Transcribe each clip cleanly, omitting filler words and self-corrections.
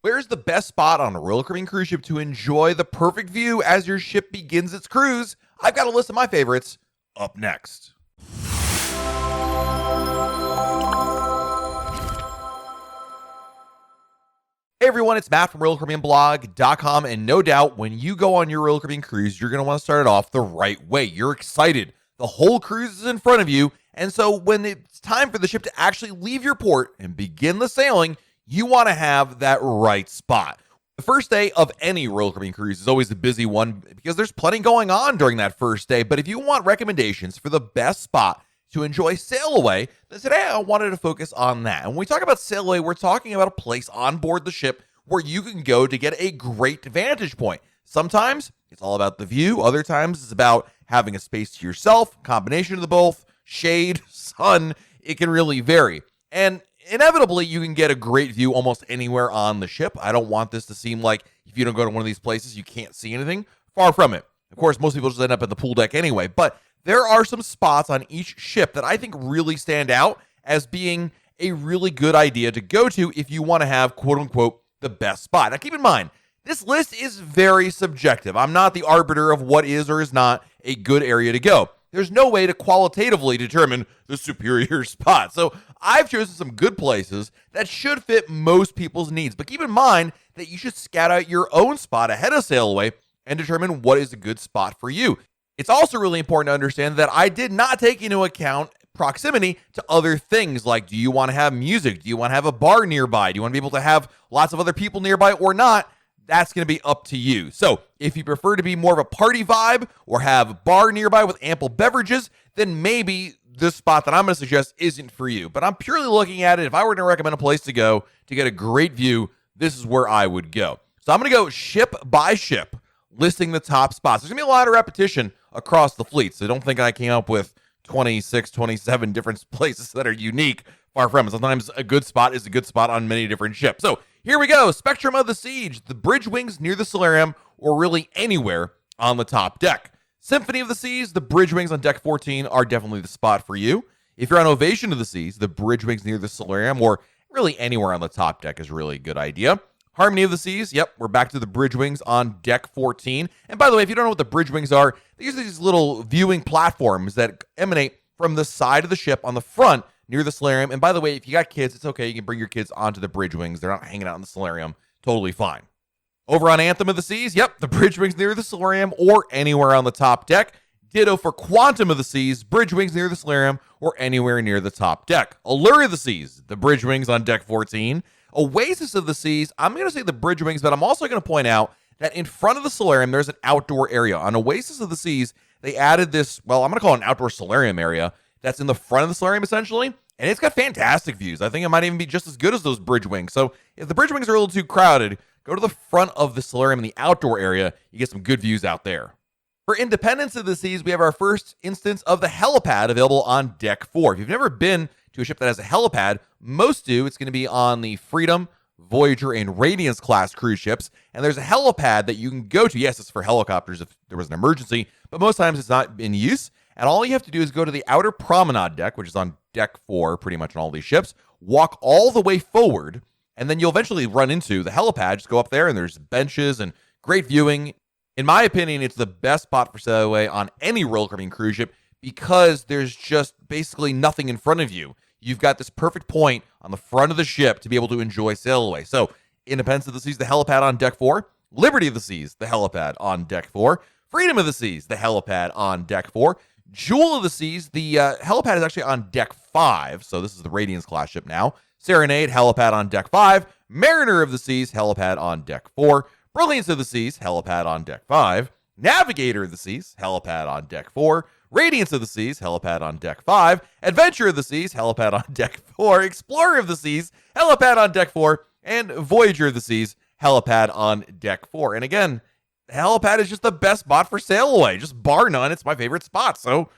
Where's the best spot on a Royal Caribbean cruise ship to enjoy the perfect view as your ship begins its cruise? I've got a list of my favorites up next. Hey everyone, it's Matt from RoyalCaribbeanBlog.com, and no doubt when you go on your Royal Caribbean cruise, you're going to want to start it off the right way. You're excited. The whole cruise is in front of you, and so when it's time for the ship to actually leave your port and begin the sailing, you want to have that right spot. The first day of any Royal Caribbean cruise is always a busy one because there's plenty going on during that first day, but if you want recommendations for the best spot to enjoy Sailaway, then today I wanted to focus on that. And when we talk about Sailaway, we're talking about a place on board the ship where you can go to get a great vantage point. Sometimes it's all about the view. Other times it's about having a space to yourself, combination of the both, shade, sun. It can really vary. And inevitably, you can get a great view almost anywhere on the ship. I don't want this to seem like if you don't go to one of these places, you can't see anything. Far from it. Of course, most people just end up at the pool deck anyway, but there are some spots on each ship that I think really stand out as being a really good idea to go to if you want to have, quote unquote, the best spot. Now, keep in mind, this list is very subjective. I'm not the arbiter of what is or is not a good area to go. There's no way to qualitatively determine the superior spot. So I've chosen some good places that should fit most people's needs. But keep in mind that you should scout out your own spot ahead of Sailaway and determine what is a good spot for you. It's also really important to understand that I did not take into account proximity to other things like, do you want to have music? Do you want to have a bar nearby? Do you want to be able to have lots of other people nearby or not? That's going to be up to you. So if you prefer to be more of a party vibe or have a bar nearby with ample beverages, then maybe this spot that I'm going to suggest isn't for you. But I'm purely looking at it. If I were to recommend a place to go to get a great view, this is where I would go. So I'm going to go ship by ship, listing the top spots. There's going to be a lot of repetition across the fleet, so don't think I came up with 26, 27 different places that are unique. Far from it. Sometimes a good spot is a good spot on many different ships. So here we go. Spectrum of the Siege, the bridge wings near the solarium, or really anywhere on the top deck. Symphony of the Seas, the bridge wings on deck 14 are definitely the spot for you. If you're on Ovation of the Seas, the bridge wings near the solarium, or really anywhere on the top deck is really a good idea. Harmony of the Seas, yep, we're back to the bridge wings on deck 14. And by the way, if you don't know what the bridge wings are, these are these little viewing platforms that emanate from the side of the ship on the front near the solarium. And by the way, if you got kids, it's okay. You can bring your kids onto the bridge wings. They're not hanging out in the solarium. Totally fine. Over on Anthem of the Seas, yep, the bridge wings near the solarium or anywhere on the top deck. Ditto for Quantum of the Seas, bridge wings near the solarium or anywhere near the top deck. Allure of the Seas, the bridge wings on deck 14. Oasis of the Seas, I'm going to say the bridge wings, but I'm also going to point out that in front of the solarium, there's an outdoor area. On Oasis of the Seas, they added this, well, I'm going to call it an outdoor solarium area that's in the front of the solarium, essentially, and it's got fantastic views. I think it might even be just as good as those bridge wings. So if the bridge wings are a little too crowded, go to the front of the solarium in the outdoor area. You get some good views out there. For Independence of the Seas, we have our first instance of the helipad available on deck 4. If you've never been to a ship that has a helipad, most do. It's going to be on the Freedom, Voyager, and Radiance class cruise ships. And there's a helipad that you can go to. Yes, it's for helicopters if there was an emergency, but most times it's not in use. And all you have to do is go to the outer promenade deck, which is on deck 4 pretty much on all these ships, walk all the way forward, and then you'll eventually run into the helipad. Just go up there, and there's benches and great viewing. In my opinion, it's the best spot for Sailaway on any Royal Caribbean cruise ship because there's just basically nothing in front of you. You've got this perfect point on the front of the ship to be able to enjoy Sailaway. So, Independence of the Seas, the helipad on deck 4. Liberty of the Seas, the helipad on deck 4. Freedom of the Seas, the helipad on deck 4. Jewel of the Seas, the helipad is actually on deck 5. So, this is the Radiance class ship now. Serenade, helipad on deck 5. Mariner of the Seas, helipad on deck 4. Brilliance of the Seas, helipad on deck 5. Navigator of the Seas, helipad on deck 4. Radiance of the Seas, helipad on deck 5. Adventure of the Seas, helipad on deck 4. Explorer of the Seas, helipad on deck 4. And Voyager of the Seas, helipad on deck 4. And again, the helipad is just the best spot for Sailaway. Just bar none, it's my favorite spot. So,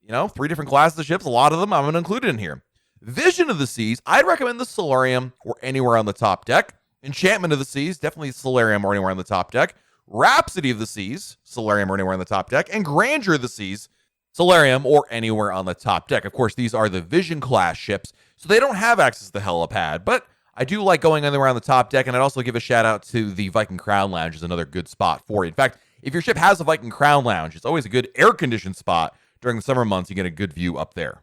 3 different classes of ships, a lot of them I'm going to include in here. Vision of the Seas, I'd recommend the Solarium or anywhere on the top deck. Enchantment of the Seas, definitely Solarium or anywhere on the top deck. Rhapsody of the Seas, Solarium or anywhere on the top deck. And Grandeur of the Seas, Solarium or anywhere on the top deck. Of course, these are the Vision class ships, so they don't have access to the helipad, but I do like going anywhere on the top deck, and I'd also give a shout out to the Viking Crown Lounge is another good spot for you. In fact, if your ship has a Viking Crown Lounge, it's always a good air-conditioned spot during the summer months. You get a good view up there.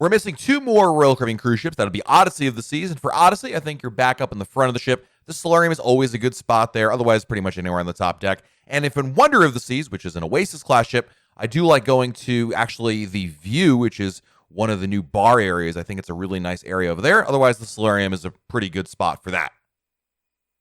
We're missing 2 more Royal Caribbean cruise ships. That'll be Odyssey of the Seas. And for Odyssey, I think you're back up in the front of the ship. The solarium is always a good spot there. Otherwise, pretty much anywhere on the top deck. And if in Wonder of the Seas, which is an Oasis-class ship, I do like going to actually the View, which is one of the new bar areas. I think it's a really nice area over there. Otherwise, the solarium is a pretty good spot for that.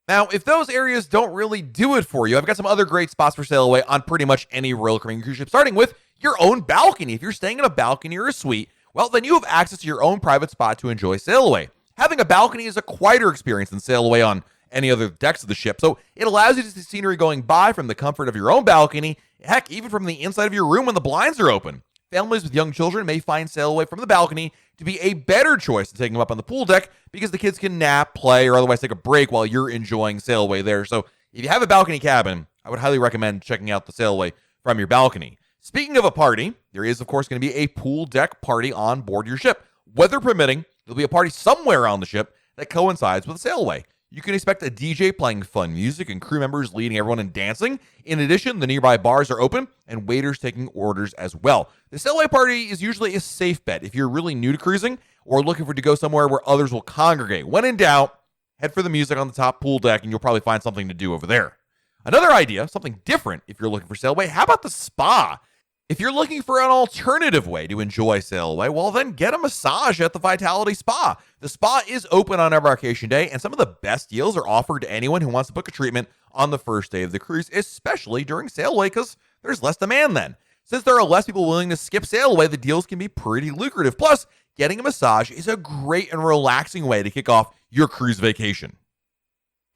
Now, if those areas don't really do it for you, I've got some other great spots for Sailaway on pretty much any Royal Caribbean cruise ship, starting with your own balcony. If you're staying in a balcony or a suite, well, then you have access to your own private spot to enjoy Sailaway. Having a balcony is a quieter experience than Sailaway on any other decks of the ship, so it allows you to see scenery going by from the comfort of your own balcony, heck, even from the inside of your room when the blinds are open. Families with young children may find Sailaway from the balcony to be a better choice than taking them up on the pool deck because the kids can nap, play, or otherwise take a break while you're enjoying Sailaway there. So if you have a balcony cabin, I would highly recommend checking out the Sailaway from your balcony. Speaking of a party, there is, of course, going to be a pool deck party on board your ship. Weather permitting, there'll be a party somewhere on the ship that coincides with Sailaway. You can expect a DJ playing fun music and crew members leading everyone in dancing. In addition, the nearby bars are open and waiters taking orders as well. The Sailaway party is usually a safe bet if you're really new to cruising or looking to go somewhere where others will congregate. When in doubt, head for the music on the top pool deck and you'll probably find something to do over there. Another idea, something different if you're looking for Sailaway, how about the spa? If you're looking for an alternative way to enjoy Sailaway, well, then get a massage at the Vitality Spa. The spa is open on embarkation day, and some of the best deals are offered to anyone who wants to book a treatment on the first day of the cruise, especially during Sailaway, because there's less demand then. Since there are less people willing to skip Sailaway, the deals can be pretty lucrative. Plus, getting a massage is a great and relaxing way to kick off your cruise vacation.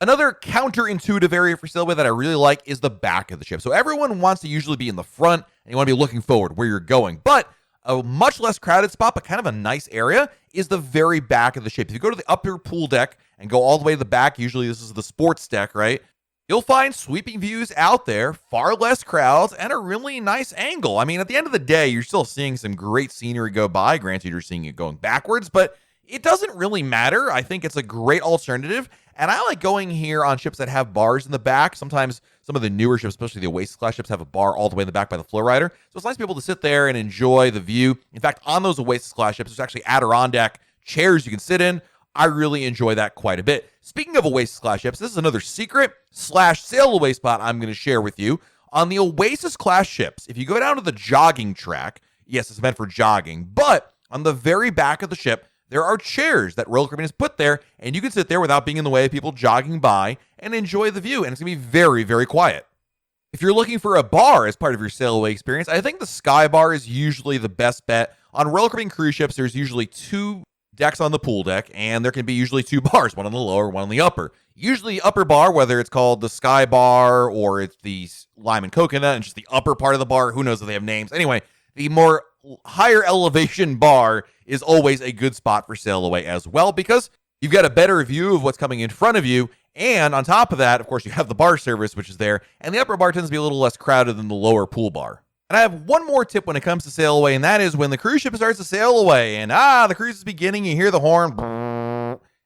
Another counterintuitive area for Sailaway that I really like is the back of the ship. So everyone wants to usually be in the front, and you want to be looking forward where you're going. But a much less crowded spot, but kind of a nice area, is the very back of the ship. If you go to the upper pool deck and go all the way to the back, usually this is the sports deck, right? You'll find sweeping views out there, far less crowds, and a really nice angle. I mean, at the end of the day, you're still seeing some great scenery go by. Granted, you're seeing it going backwards, but it doesn't really matter. I think it's a great alternative. And I like going here on ships that have bars in the back. Sometimes some of the newer ships, especially the Oasis-class ships, have a bar all the way in the back by the flow rider. So it's nice to be able to sit there and enjoy the view. In fact, on those Oasis-class ships, there's actually Adirondack chairs you can sit in. I really enjoy that quite a bit. Speaking of Oasis-class ships, this is another secret/Sailaway spot I'm going to share with you. On the Oasis-class ships, if you go down to the jogging track, yes, it's meant for jogging, but on the very back of the ship, there are chairs that Royal Caribbean has put there, and you can sit there without being in the way of people jogging by and enjoy the view, and it's going to be very, very quiet. If you're looking for a bar as part of your Sailaway experience, I think the Sky Bar is usually the best bet. On Royal Caribbean cruise ships, there's usually 2 decks on the pool deck, and there can be usually 2 bars, one on the lower, one on the upper. Usually upper bar, whether it's called the Sky Bar or it's the Lime and Coconut and just the upper part of the bar, who knows if they have names. Anyway, the more higher elevation bar is always a good spot for Sailaway as well because you've got a better view of what's coming in front of you. And on top of that, of course, you have the bar service, which is there. And the upper bar tends to be a little less crowded than the lower pool bar. And I have one more tip when it comes to Sailaway, and that is when the cruise ship starts to sail away and the cruise is beginning, you hear the horn.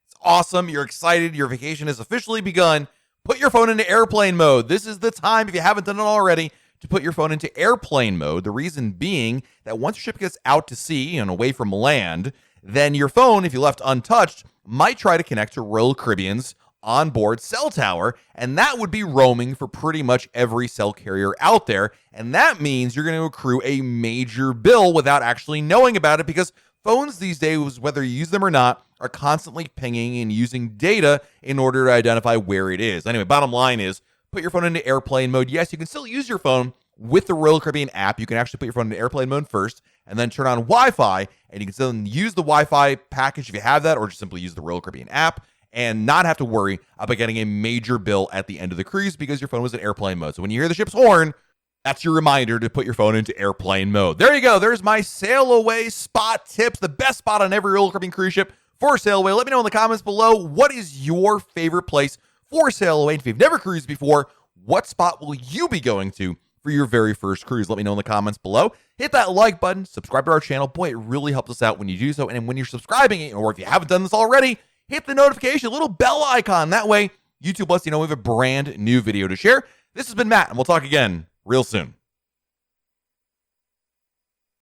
It's awesome. You're excited. Your vacation has officially begun. Put your phone into airplane mode. This is the time, if you haven't done it already, to put your phone into airplane mode. The reason being that once your ship gets out to sea and away from land, then your phone, if you left untouched, might try to connect to Royal Caribbean's onboard cell tower, and that would be roaming for pretty much every cell carrier out there, and that means you're going to accrue a major bill without actually knowing about it because phones these days, whether you use them or not, are constantly pinging and using data in order to identify where it is. Anyway, bottom line is, put your phone into airplane mode. Yes, you can still use your phone with the Royal Caribbean app. You can actually put your phone into airplane mode first and then turn on Wi-Fi, and you can still use the Wi-Fi package if you have that, or just simply use the Royal Caribbean app and not have to worry about getting a major bill at the end of the cruise because your phone was in airplane mode. So when you hear the ship's horn, that's your reminder to put your phone into airplane mode. There you go. There's my Sailaway spot tips, the best spot on every Royal Caribbean cruise ship for Sailaway. Let me know in the comments below, what is your favorite place for Sailaway? And if you've never cruised before, what spot will you be going to for your very first cruise? Let me know in the comments below. Hit that like button, subscribe to our channel. Boy, it really helps us out when you do so. And when you're subscribing, or if you haven't done this already, hit the notification, little bell icon. That way, YouTube lets you know we have a brand new video to share. This has been Matt, and we'll talk again real soon.